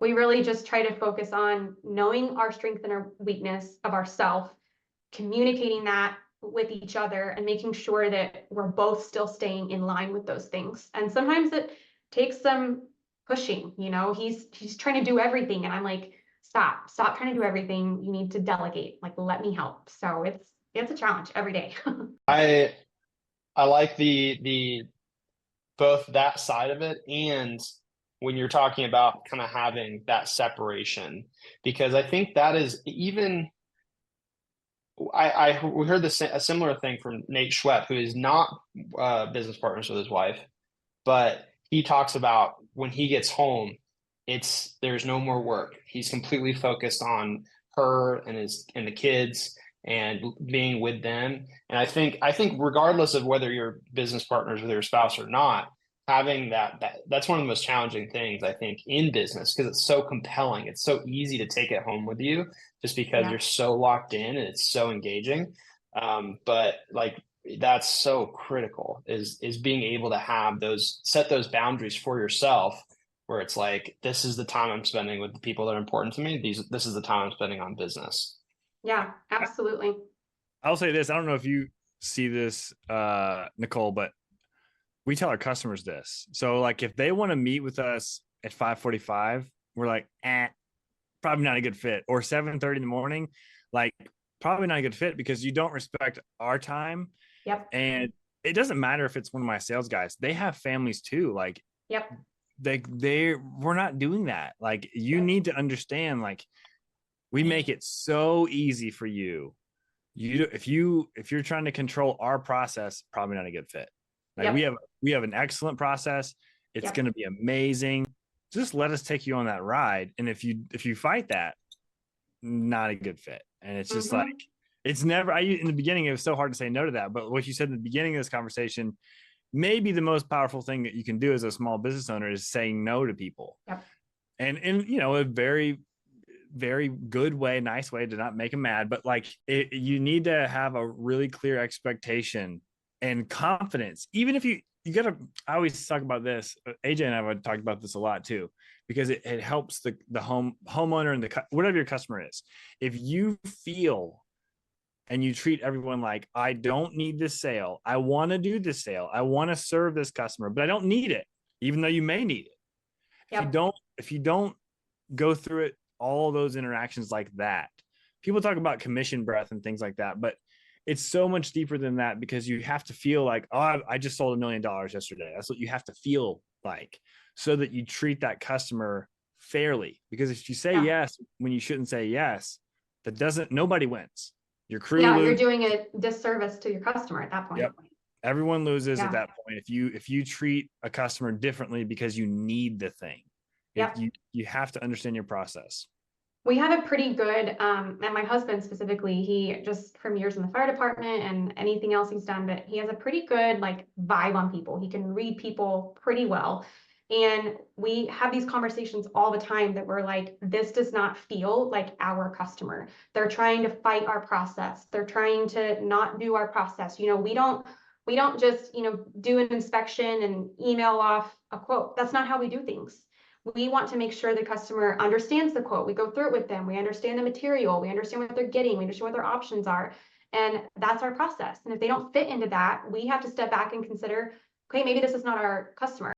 We really just try to focus on knowing our strength and our weakness of ourself, communicating that with each other and making sure that we're both still staying in line with those things. And sometimes it takes some pushing, he's trying to do everything. And I'm like, stop trying to do everything. You need to delegate, like, let me help. So it's a challenge every day. I like the both that side of it, and when you're talking about kind of having that separation, because I think that is even we heard a similar thing from Nate Schwepp, who is not business partners with his wife, but he talks about when he gets home, there's no more work. He's completely focused on her and the kids and being with them. And I think regardless of whether you're business partners with your spouse or not, having that's one of the most challenging things I think in business, because it's so compelling. It's so easy to take it home with you just because Yeah. you're so locked in and it's so engaging. But like that's so critical is being able to set those boundaries for yourself, where it's like, this is the time I'm spending with the people that are important to me. This is the time I'm spending on business. Yeah, absolutely. I'll say this. I don't know if you see this, Nicole, but we tell our customers this. So like if they want to meet with us at 5:45, we're like, probably not a good fit. Or 7:30 in the morning, like probably not a good fit, because you don't respect our time. Yep. And it doesn't matter if it's one of my sales guys. They have families too. Like, Yep. we're not doing that. Like, you Yep. need to understand, like, we make it so easy for you. If you're trying to control our process, probably not a good fit. Like, Yep. we have an excellent process. It's Yep. going to be amazing. Just let us take you on that ride. And if you fight that, not a good fit. And it's just like, it's never, in the beginning, it was so hard to say no to that. But what you said in the beginning of this conversation, maybe the most powerful thing that you can do as a small business owner is saying no to people. Yep. And in a very, very good way, nice way to not make them mad. But like, you need to have a really clear expectation and confidence. Even if you gotta, I always talk about this. AJ and I would talk about this a lot too, because it helps the homeowner and whatever your customer is. If you feel and you treat everyone like, I don't need this sale, I want to do this sale, I want to serve this customer, but I don't need it, even though you may need it. Yep. If you don't go through it, all those interactions like that, people talk about commission breath and things like that, but it's so much deeper than that, because you have to feel like, oh, I just sold $1 million yesterday. That's what you have to feel like, so that you treat that customer fairly. Because if you say yes when you shouldn't say yes, nobody wins. Your crew Yeah, loses. you're doing a disservice to your customer at that point. Yep. Everyone loses Yeah. at that point. If you treat a customer differently because you need the thing, Yep. you have to understand your process. We have a pretty good, and my husband specifically, he just from years in the fire department and anything else he's done, but he has a pretty good like vibe on people. He can read people pretty well. And we have these conversations all the time that we're like, this does not feel like our customer. They're trying to fight our process. They're trying to not do our process. We don't just, do an inspection and email off a quote. That's not how we do things. We want to make sure the customer understands the quote. We go through it with them. We understand the material. We understand what they're getting. We understand what their options are. And that's our process. And if they don't fit into that, we have to step back and consider, okay, maybe this is not our customer.